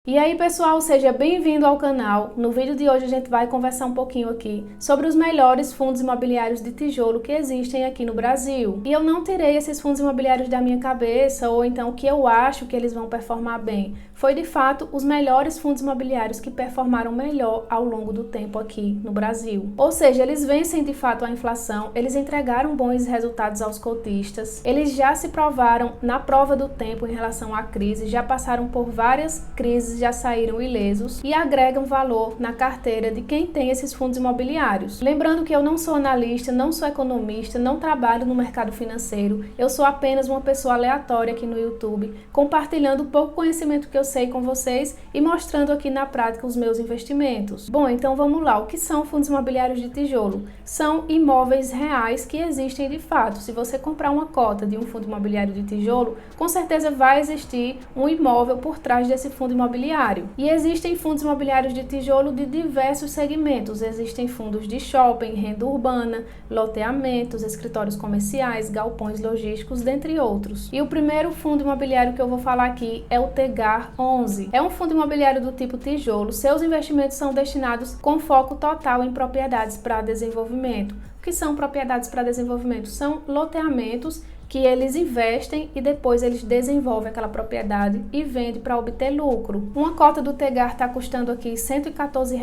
E aí pessoal, seja bem-vindo ao canal. No vídeo de hoje a gente vai conversar um pouquinho aqui sobre os melhores fundos imobiliários de tijolo que existem aqui no Brasil. E eu não tirei esses fundos imobiliários da minha cabeça ou então o que eu acho que eles vão performar bem. Foi de fato os melhores fundos imobiliários que performaram melhor ao longo do tempo aqui no Brasil. Ou seja, eles vencem de fato a inflação, eles entregaram bons resultados aos cotistas, eles já se provaram na prova do tempo em relação à crise, já passaram por várias crises, já saíram ilesos e agregam valor na carteira de quem tem esses fundos imobiliários. Lembrando que eu não sou analista, não sou economista, não trabalho no mercado financeiro, eu sou apenas uma pessoa aleatória aqui no YouTube, compartilhando o pouco conhecimento que eu sei com vocês e mostrando aqui na prática os meus investimentos. Bom, então vamos lá. O que são fundos imobiliários de tijolo? São imóveis reais que existem de fato. Se você comprar uma cota de um fundo imobiliário de tijolo, com certeza vai existir um imóvel por trás desse fundo imobiliário. E existem fundos imobiliários de tijolo de diversos segmentos. Existem fundos de shopping, renda urbana, loteamentos, escritórios comerciais, galpões logísticos, dentre outros. E o primeiro fundo imobiliário que eu vou falar aqui é o Tegar 11. É um fundo imobiliário do tipo tijolo. Seus investimentos são destinados com foco total em propriedades para desenvolvimento. O que são propriedades para desenvolvimento? São loteamentos que eles investem e depois eles desenvolvem aquela propriedade e vendem para obter lucro. Uma cota do Tegar está custando aqui R$ 114.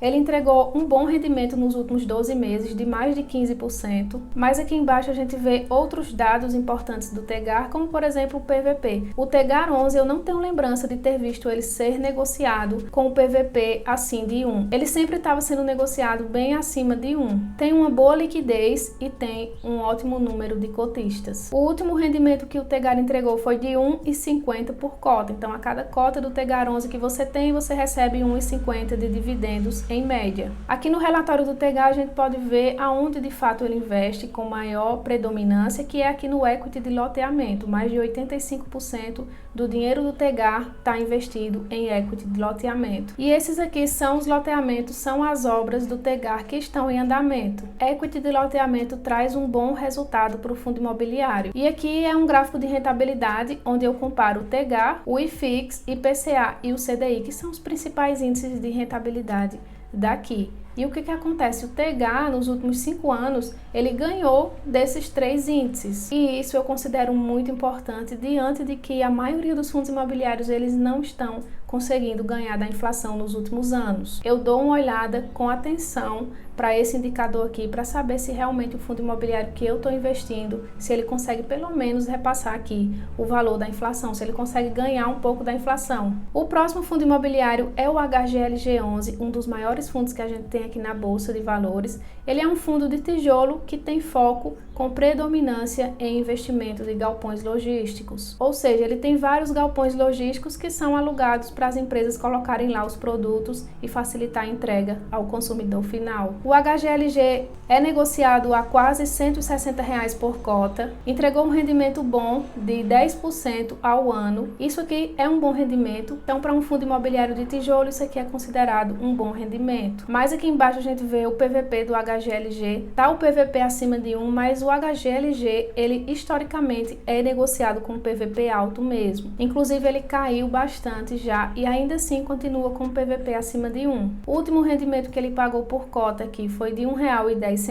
Ele entregou um bom rendimento nos últimos 12 meses de mais de 15%, mas aqui embaixo a gente vê outros dados importantes do Tegar, como por exemplo o PVP. O Tegar 11 eu não tenho lembrança de ter visto ele ser negociado com o PVP assim de 1. Ele sempre estava sendo negociado bem acima de 1. Tem uma boa liquidez e tem um ótimo número de cotistas. O último rendimento que o Tegar entregou foi de R$ 1,50 por cota. Então, a cada cota do Tegar 11 que você tem, você recebe R$ 1,50 de dividendos em média. Aqui no relatório do Tegar, a gente pode ver aonde de fato ele investe com maior predominância, que é aqui no equity de loteamento. Mais de 85% do dinheiro do Tegar está investido em equity de loteamento. E esses aqui são os loteamentos, são as obras do Tegar que estão em andamento. Equity de loteamento traz um bom resultado para o fundo imobiliário. E aqui é um gráfico de rentabilidade, onde eu comparo o Tegar, o IFIX, IPCA e o CDI, que são os principais índices de rentabilidade daqui. E o que acontece? O Tegar, nos últimos 5 anos, ele ganhou desses 3 índices. E isso eu considero muito importante, diante de que a maioria dos fundos imobiliários, eles não estão conseguindo ganhar da inflação nos últimos anos. Eu dou uma olhada com atenção para esse indicador aqui, para saber se realmente o fundo imobiliário que eu estou investindo, se ele consegue pelo menos repassar aqui o valor da inflação, se ele consegue ganhar um pouco da inflação. O próximo fundo imobiliário é o HGLG11, um dos maiores fundos que a gente tem aqui na Bolsa de Valores. Ele é um fundo de tijolo que tem foco com predominância em investimentos em galpões logísticos. Ou seja, ele tem vários galpões logísticos que são alugados para as empresas colocarem lá os produtos e facilitar a entrega ao consumidor final. O HGLG é negociado a quase R$ 160 por cota, entregou um rendimento bom de 10% ao ano. Isso aqui é um bom rendimento, então para um fundo imobiliário de tijolo isso aqui é considerado um bom rendimento. Mas aqui embaixo a gente vê o PVP do HGLG, tá o PVP acima de 1, mas o HGLG, ele historicamente é negociado com PVP alto mesmo. Inclusive ele caiu bastante já e ainda assim continua com PVP acima de 1. O último rendimento que ele pagou por cota aqui foi de R$ 1,10.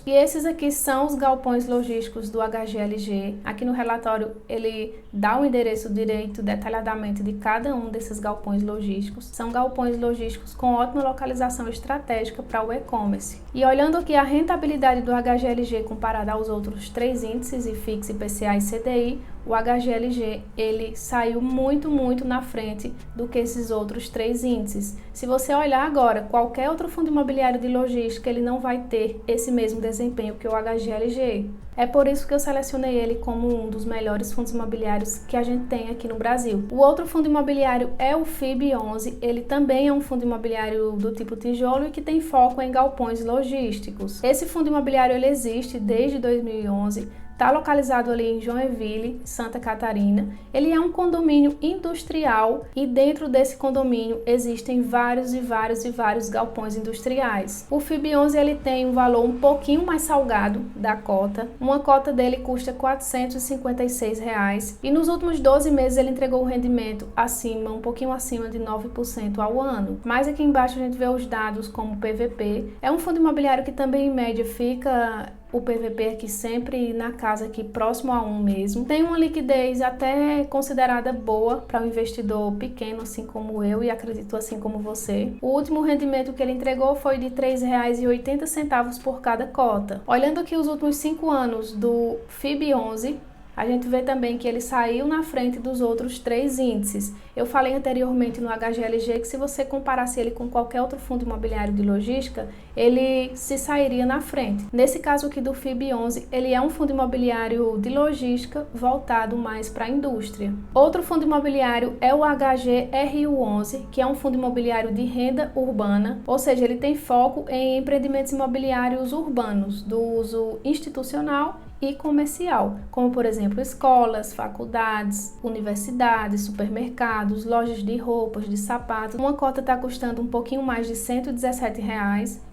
E esses aqui são os galpões logísticos do HGLG. Aqui no relatório ele dá o endereço direito detalhadamente de cada um desses galpões logísticos. São galpões logísticos com ótima localização estratégica para o e-commerce. E olhando aqui a rentabilidade do HGLG comparada aos outros 3 índices, IFIX, IPCA e CDI, o HGLG ele saiu muito na frente do que esses outros 3 índices. Se você olhar agora qualquer outro fundo imobiliário de logística, ele não vai ter esse mesmo desempenho que o HGLG. É por isso que eu selecionei ele como um dos melhores fundos imobiliários que a gente tem aqui no Brasil. O outro fundo imobiliário é o FIB11, ele também é um fundo imobiliário do tipo tijolo e que tem foco em galpões logísticos. Esse fundo imobiliário ele existe desde 2011, está localizado ali em Joinville, Santa Catarina. Ele é um condomínio industrial e dentro desse condomínio existem vários galpões industriais. O FIB11 ele tem um valor um pouquinho mais salgado da cota. Uma cota dele custa R$ 456 e nos últimos 12 meses ele entregou um rendimento um pouquinho acima de 9% ao ano. Mas aqui embaixo a gente vê os dados como PVP. É um fundo imobiliário que também em média fica o PVP aqui sempre na casa aqui próximo a 1 mesmo. Tem uma liquidez até considerada boa para um investidor pequeno assim como eu e acredito assim como você. O último rendimento que ele entregou foi de R$ 3,80 por cada cota. Olhando aqui os últimos 5 anos do FIB11, a gente vê também que ele saiu na frente dos outros 3 índices. Eu falei anteriormente no HGLG que se você comparasse ele com qualquer outro fundo imobiliário de logística, ele se sairia na frente. Nesse caso aqui do FIB11, ele é um fundo imobiliário de logística voltado mais para a indústria. Outro fundo imobiliário é o HGRU11, que é um fundo imobiliário de renda urbana, ou seja, ele tem foco em empreendimentos imobiliários urbanos, do uso institucional e comercial, como por exemplo escolas, faculdades, universidades, supermercados, lojas de roupas, de sapatos. Uma cota está custando um pouquinho mais de R$ 117,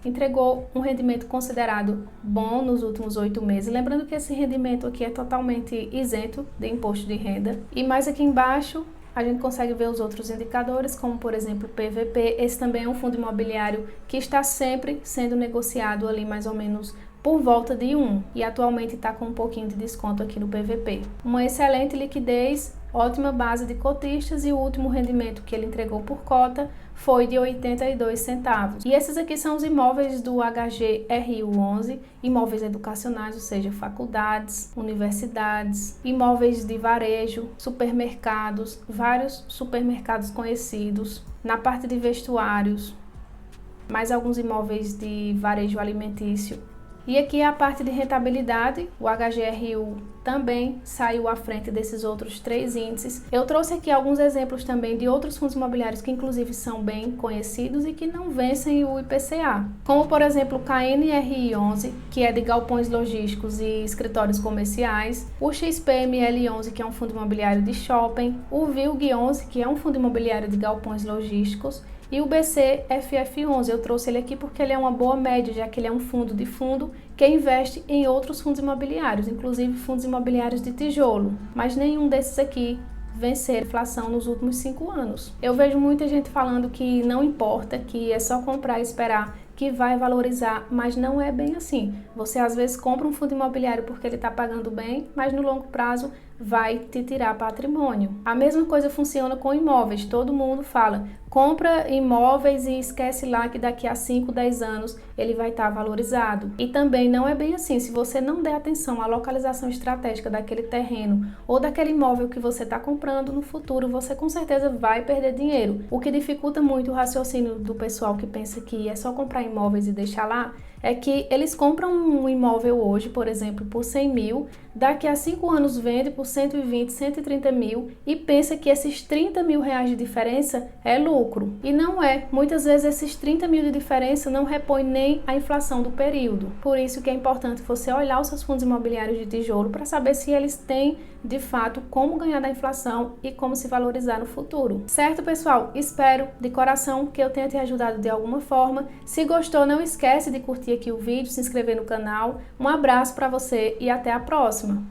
entregou um rendimento considerado bom nos últimos 8 meses. Lembrando que esse rendimento aqui é totalmente isento de imposto de renda. E mais aqui embaixo a gente consegue ver os outros indicadores, como por exemplo o PVP. Esse também é um fundo imobiliário que está sempre sendo negociado ali mais ou menos por volta de 1 e atualmente está com um pouquinho de desconto aqui no PVP. Uma excelente liquidez, ótima base de cotistas e o último rendimento que ele entregou por cota foi de 82 centavos. E esses aqui são os imóveis do HGRU11, imóveis educacionais, ou seja, faculdades, universidades, imóveis de varejo, supermercados, vários supermercados conhecidos. Na parte de vestuários, mais alguns imóveis de varejo alimentício. E aqui a parte de rentabilidade, o HGRU também saiu à frente desses outros 3 índices. Eu trouxe aqui alguns exemplos também de outros fundos imobiliários que inclusive são bem conhecidos e que não vencem o IPCA. Como por exemplo o KNRI11, que é de galpões logísticos e escritórios comerciais, o XPML11, que é um fundo imobiliário de shopping, o VILG11, que é um fundo imobiliário de galpões logísticos, e o BCFF11, eu trouxe ele aqui porque ele é uma boa média, já que ele é um fundo de fundo que investe em outros fundos imobiliários, inclusive fundos imobiliários de tijolo, mas nenhum desses aqui vencer a inflação nos últimos 5 anos. Eu vejo muita gente falando que não importa, que é só comprar e esperar que vai valorizar, mas não é bem assim. Você às vezes compra um fundo imobiliário porque ele está pagando bem, mas no longo prazo vai te tirar patrimônio. A mesma coisa funciona com imóveis. Todo mundo fala, compra imóveis e esquece lá que daqui a 5, 10 anos ele vai estar valorizado. E também não é bem assim. Se você não der atenção à localização estratégica daquele terreno ou daquele imóvel que você está comprando, no futuro você com certeza vai perder dinheiro. O que dificulta muito o raciocínio do pessoal que pensa que é só comprar imóveis e deixar lá, é que eles compram um imóvel hoje, por exemplo, por 100 mil, daqui a 5 anos vende por 120, 130 mil e pensa que esses 30 mil reais de diferença é lucro. E não é. Muitas vezes esses 30 mil de diferença não repõe nem a inflação do período. Por isso que é importante você olhar os seus fundos imobiliários de tijolo para saber se eles têm, de fato, como ganhar da inflação e como se valorizar no futuro. Certo, pessoal? Espero de coração que eu tenha te ajudado de alguma forma. Se gostou, não esquece de curtir aqui o vídeo, se inscrever no canal. Um abraço para você e até a próxima!